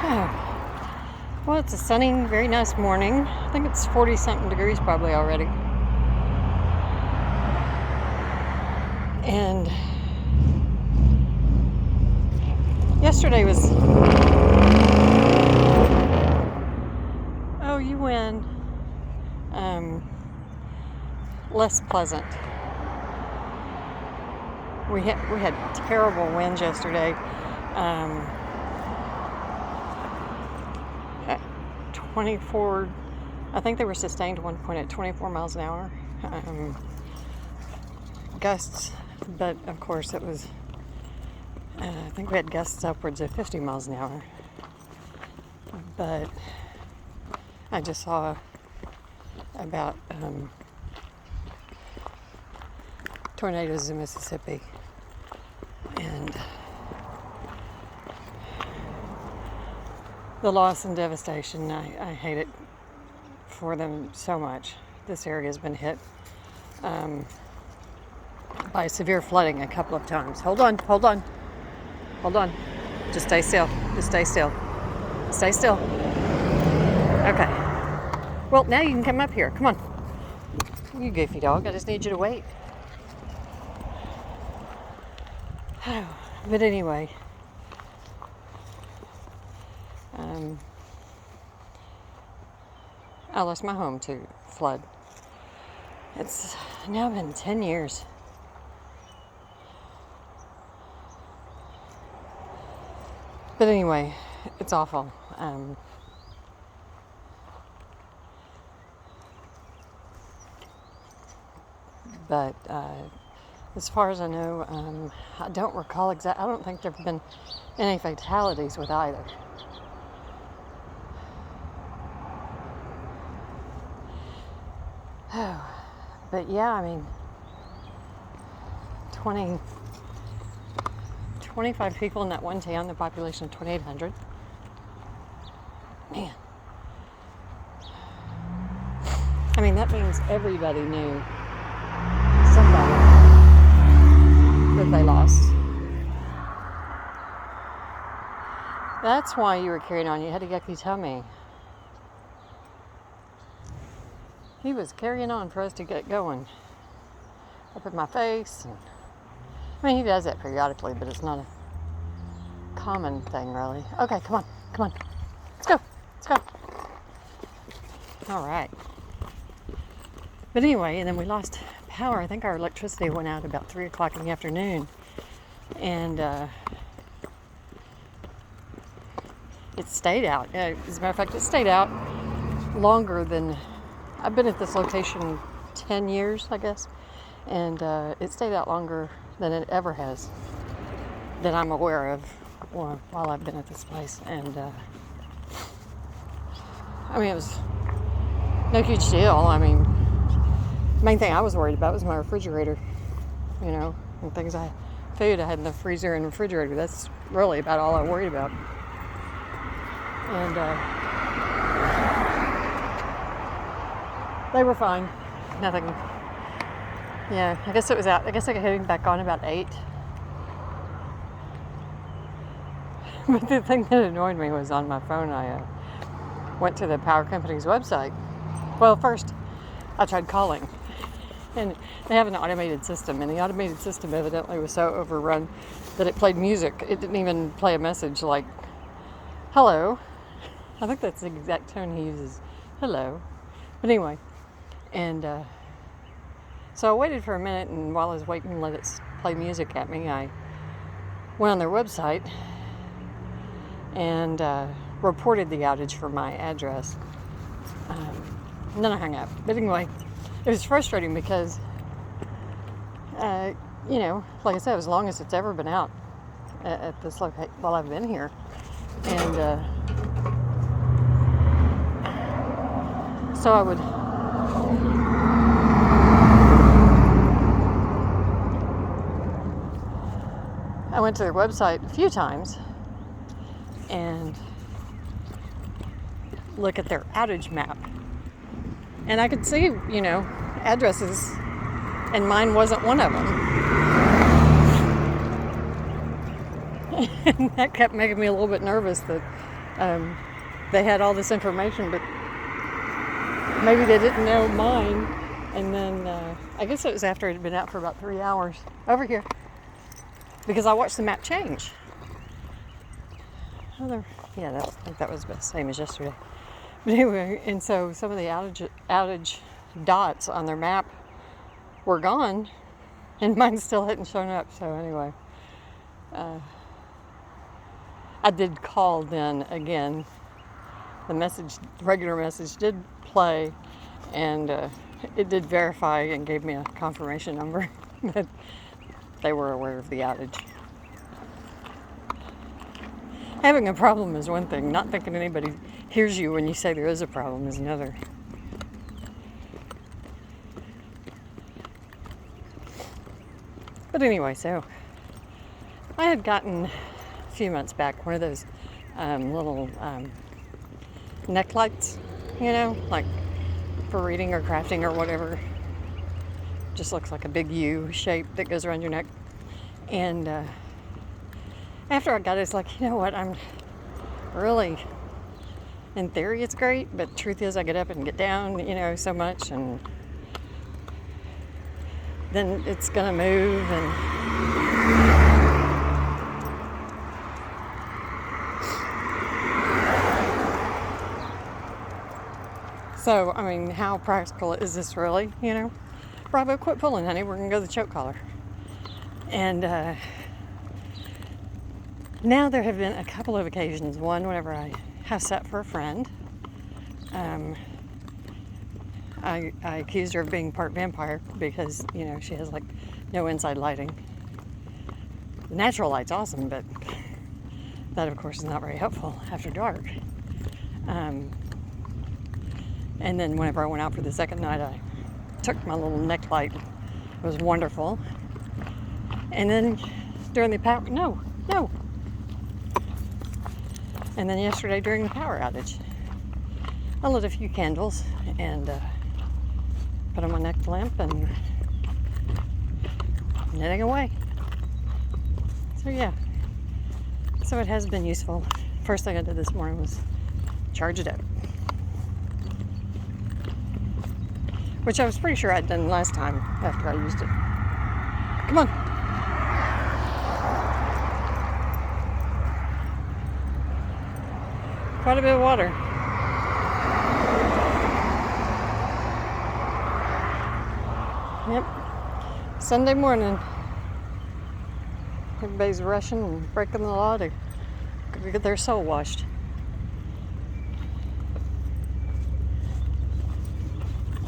Well, it's a sunny, very nice morning. I think it's 40-something degrees probably already. And yesterday was... Oh, you win. Less pleasant. We had terrible winds yesterday. At 24, I think they were sustained at one point at 24 miles an hour. Gusts, but of course it was, I think we had gusts upwards of 50 miles an hour. But I just saw about tornadoes in Mississippi, and the loss and devastation. I hate it for them so much. This area has been hit by severe flooding a couple of times. Hold on. Just stay still. Stay still. Okay. Well, now you can come up here. Come on. You goofy dog. I just need you to wait. But anyway, I lost my home to flood. It's now been 10 years. But anyway, it's awful. But as far as I know, I don't recall I don't think there have been any fatalities with either. But yeah, I mean, 25 people in that one town, the population of 2,800. Man. I mean, that means everybody knew somebody that they lost. That's why you were carrying on. You had a yucky tummy. He was carrying on for us to get going. Up in my face. I mean, he does that periodically, but it's not a common thing, really. Okay, come on. Let's go. All right. But anyway, and then we lost power. I think our electricity went out about 3 o'clock in the afternoon. And it stayed out. As a matter of fact, it stayed out longer than... I've been at this location 10 years, I guess. And it stayed out longer than it ever has, that I'm aware of, while I've been at this place. And I mean, it was no huge deal. I mean, the main thing I was worried about was my refrigerator, and things food I had in the freezer and refrigerator. That's really about all I worried about. And they were fine. Nothing. Yeah, I guess it was out. I guess I got heading back on about 8. But the thing that annoyed me was on my phone, I went to the power company's website. Well, first I tried calling, and they have an automated system, and the automated system evidently was so overrun that it played music. It didn't even play a message like, hello. I think that's the exact tone he uses, hello. But anyway, and so I waited for a minute, and while I was waiting to let it play music at me, I went on their website and reported the outage for my address. And then I hung up. But anyway, it was frustrating because, like I said, it was the longest it's ever been out at this location while I've been here. And so I went to their website a few times and look at their outage map. And I could see, addresses, and mine wasn't one of them. And that kept making me a little bit nervous that they had all this information, but maybe they didn't know mine. And then I guess it was after it had been out for about 3 hours. Over here. Because I watched the map change. I think that was the same as yesterday. But anyway, and so some of the outage dots on their map were gone, and mine still hadn't shown up. So anyway, I did call then again. The regular message did play, and it did verify and gave me a confirmation number that they were aware of the outage. Having a problem is one thing. Not thinking anybody hears you when you say there is a problem is another. But anyway, so I had gotten a few months back one of those little neck lights, like for reading or crafting or whatever. Just looks like a big U shape that goes around your neck. And after I got it, it's like, you know what, I'm really, in theory it's great, but truth is I get up and get down, so much, and then it's gonna move, and so, I mean, how practical is this really, Bravo, quit pulling, honey, we're gonna go to the choke collar. And now there have been a couple of occasions. One, whenever I have sat for a friend, I accused her of being part vampire because, she has like no inside lighting. The natural light's awesome, but that of course is not very helpful after dark. And then whenever I went out for the second night, I took my little neck light. It was wonderful. And then during the power, no. And then yesterday during the power outage, I lit a few candles and put on my neck lamp and knitting away. So yeah, so it has been useful. First thing I did this morning was charge it up, which I was pretty sure I'd done last time after I used it. Come on. Quite a bit of water. Yep. Sunday morning. Everybody's rushing and breaking the law to get their soul washed.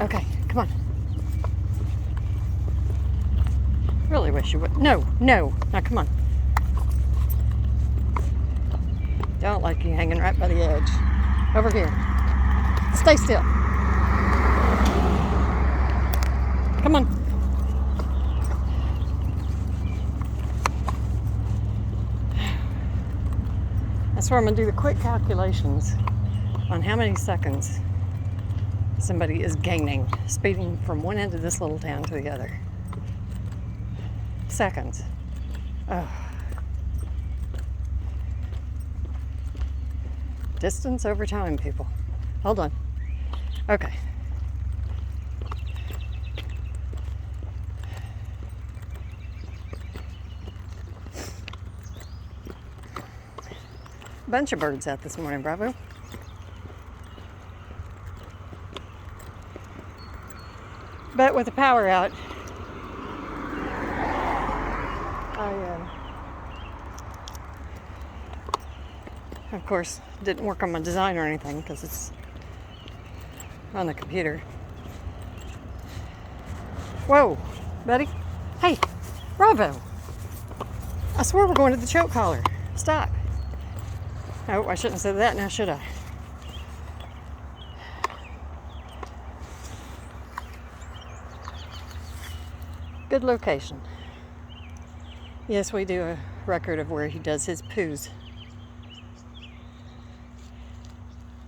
Okay, come on. Really wish you would. No. Now come on. Don't like you hanging right by the edge. Over here. Stay still. Come on. That's where I'm going to do the quick calculations on how many seconds somebody is gaining, speeding from one end of this little town to the other. Seconds. Oh. Distance over time, people. Hold on. Okay. Bunch of birds out this morning, Bravo. But with the power out, of course, didn't work on my design or anything because it's on the computer. Whoa, buddy. Hey, Bravo. I swear we're going to the choke collar. Stop. Oh, I shouldn't have said that now, should I? Good location. Yes, we do a record of where he does his poos.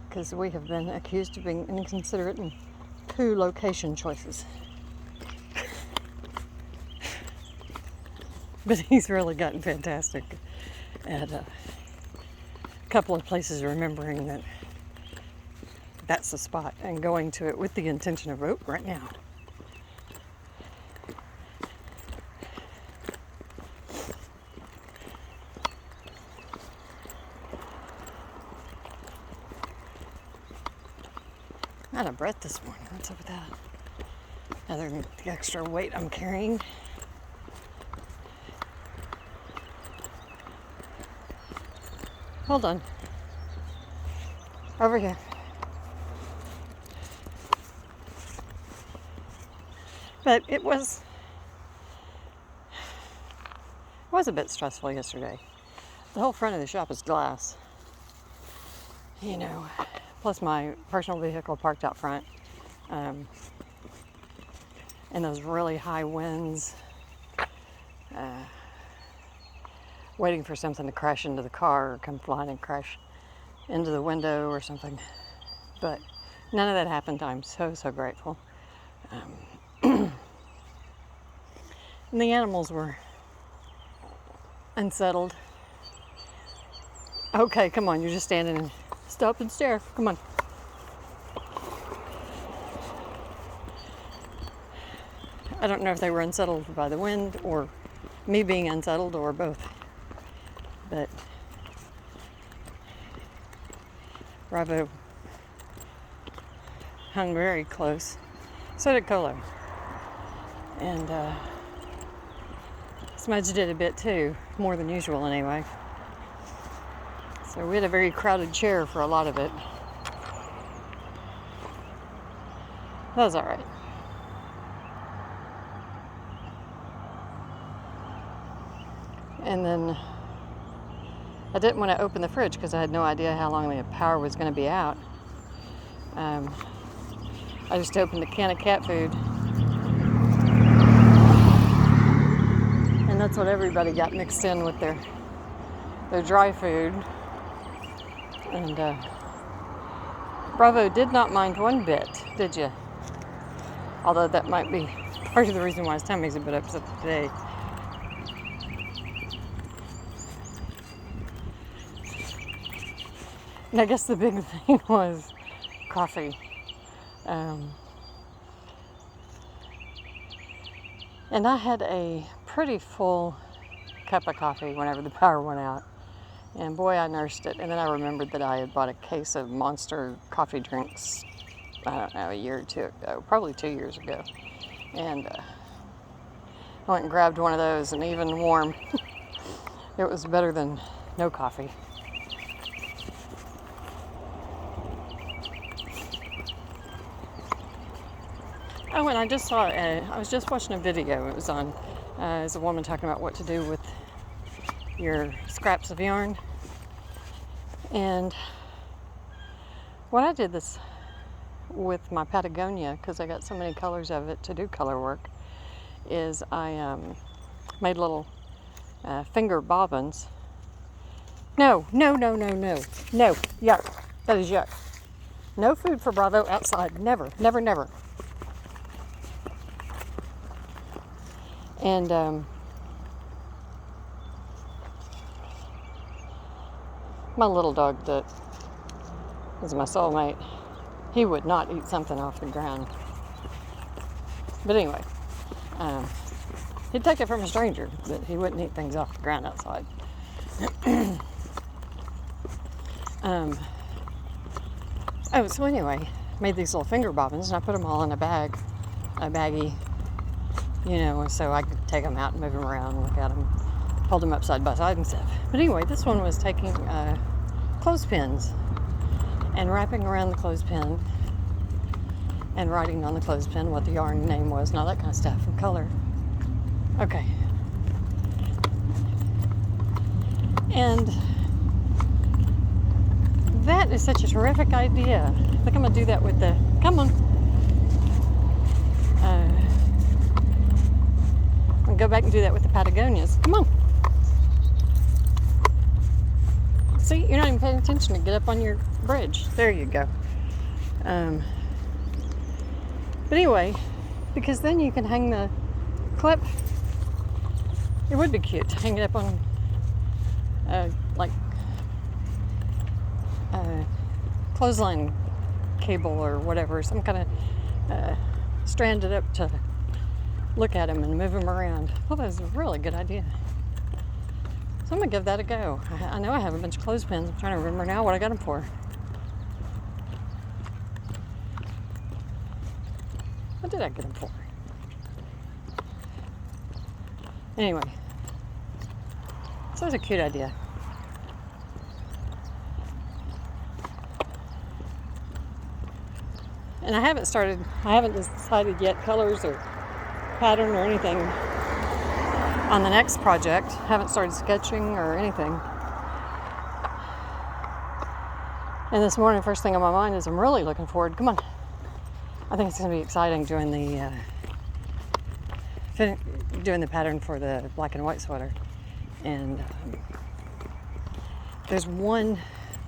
Because we have been accused of being inconsiderate in poo location choices. But he's really gotten fantastic at a couple of places remembering that that's the spot and going to it with the intention of vote right now. I'm out of breath this morning. What's up with that? Other than the extra weight I'm carrying. Hold on. Over here. But it was a bit stressful yesterday. The whole front of the shop is glass. You know, plus my personal vehicle parked out front. And those really high winds. Waiting for something to crash into the car or come flying and crash into the window or something. But none of that happened. I'm so grateful. And the animals were unsettled. Okay, come on, you're just standing and stop and stare. Come on. I don't know if they were unsettled by the wind or me being unsettled or both. But Bravo hung very close. So did Colo. And Smudge did a bit too, more than usual anyway. So we had a very crowded chair for a lot of it. That was all right. And then I didn't want to open the fridge because I had no idea how long the power was going to be out. I just opened a can of cat food. And that's what everybody got mixed in with their dry food. And Bravo did not mind one bit, did you? Although that might be part of the reason why his tummy's a bit upset today. And I guess the big thing was coffee. And I had a pretty full cup of coffee whenever the power went out. And boy, I nursed it. And then I remembered that I had bought a case of Monster coffee drinks, I don't know, a year or two ago, probably 2 years ago. And I went and grabbed one of those, and even warm, it was better than no coffee. Oh, and I just saw, I was just watching a video. It was on, there's a woman talking about what to do with your scraps of yarn. And when I did this with my Patagonia, because I got so many colors of it to do color work, is I made little finger bobbins. No, yuck. That is yuck. No food for Bravo outside. Never. And my little dog that is my soulmate, he would not eat something off the ground. But anyway, he'd take it from a stranger, but he wouldn't eat things off the ground outside. So anyway, made these little finger bobbins, and I put them all in a baggie, you know, so I could take them out and move them around, look at them, hold them up side by side and stuff. But anyway, this one was taking clothespins and wrapping around the clothespin and writing on the clothespin what the yarn name was and all that kind of stuff and color. Okay. And that is such a terrific idea. I think I'm going to do that with the, come on. I'll go back and do that with the Patagonias. Come on. See, you're not even paying attention to get up on your bridge. There you go. But anyway, because then you can hang the clip. It would be cute to hang it up on, like, clothesline cable or whatever, some kind of stranded up to look at them and move them around. Well, that was a really good idea. So I'm going to give that a go. I know I have a bunch of clothespins. I'm trying to remember now what I got them for. What did I get them for? Anyway, so it was a cute idea. And I haven't decided yet colors or pattern or anything on the next project. Haven't started sketching or anything. And this morning, first thing on my mind is I'm really looking forward. Come on. I think it's going to be exciting doing the pattern for the black and white sweater. And there's one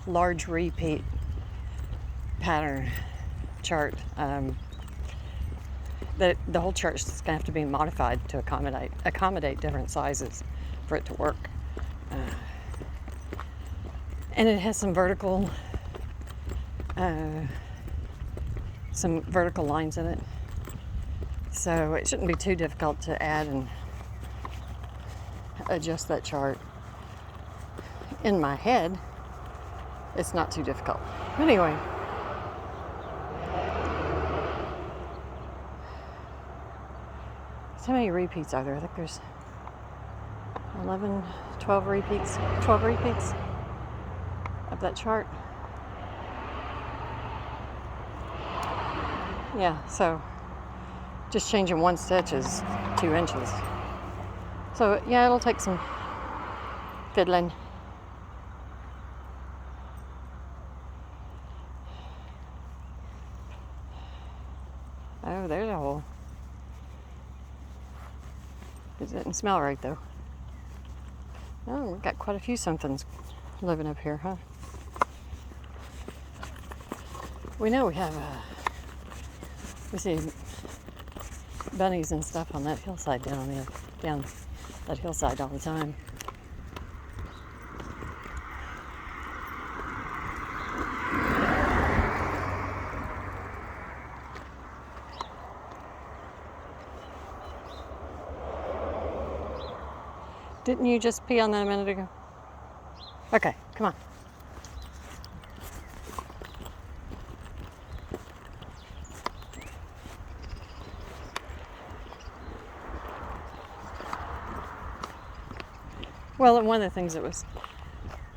large repeat pattern chart that the whole chart is going to have to be modified to accommodate different sizes for it to work. And it has some vertical lines in it, so it shouldn't be too difficult to add and adjust that chart. In my head, it's not too difficult. Anyway, how many repeats are there? I think there's 12 repeats of that chart. Yeah, so just changing one stitch is 2 inches. So yeah, it'll take some fiddling. Oh, there's a hole. It didn't smell right though. Oh, we've got quite a few somethings living up here, huh? We know we have we see bunnies and stuff on that hillside down that hillside all the time. Didn't you just pee on that a minute ago? Okay, come on. Well, and one of the things that was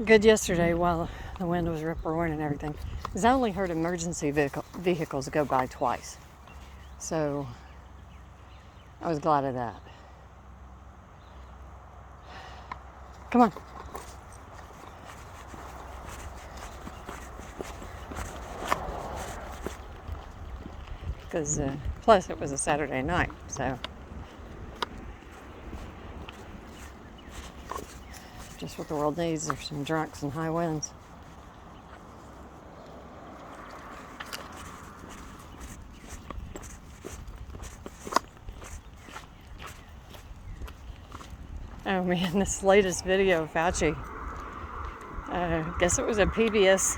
good yesterday while the wind was rip-roaring and everything is I only heard emergency vehicles go by twice. So I was glad of that. Come on. Because plus it was a Saturday night, so just what the world needs are some drunks and high winds. Oh man, this latest video of Fauci, I guess it was a PBS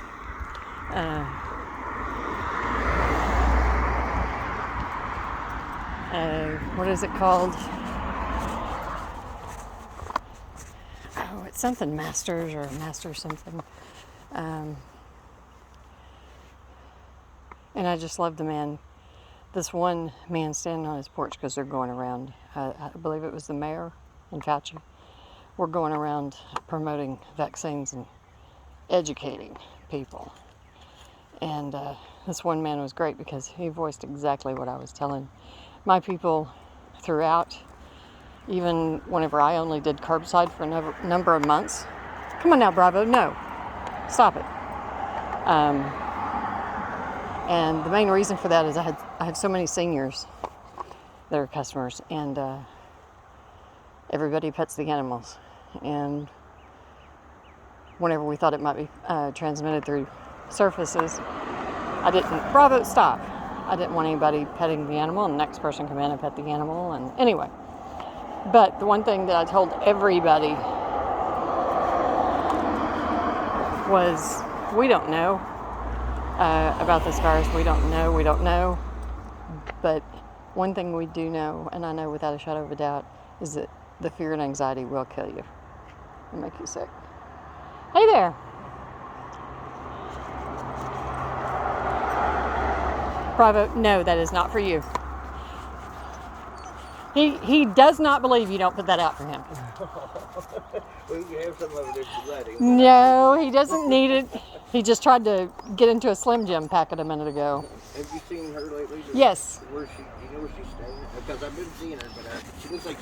what is it called? Oh, it's something Masters or Master something. And I just love the man. This one man standing on his porch because they're going around. I believe it was the mayor and Fauci. We're going around promoting vaccines and educating people. And this one man was great because he voiced exactly what I was telling my people throughout, even whenever I only did curbside for a number of months. Come on now, Bravo, no, stop it. And the main reason for that is I have so many seniors that are customers, and everybody pets the animals. And whenever we thought it might be transmitted through surfaces, Bravo, stop. I didn't want anybody petting the animal, and the next person come in and pet the animal. And anyway, but the one thing that I told everybody was We don't know about this virus. We don't know. But one thing we do know, and I know without a shadow of a doubt, is that the fear and anxiety will kill you and make you sick. Hey there. Bravo, no, that is not for you. He does not believe you don't put that out for him. Well, you can have some of it if you let him. No, he doesn't need it. He just tried to get into a Slim Jim packet a minute ago. Have you seen her lately? Yes. Where she, do you know where she's staying? Because I've been seeing her, but she looks like she's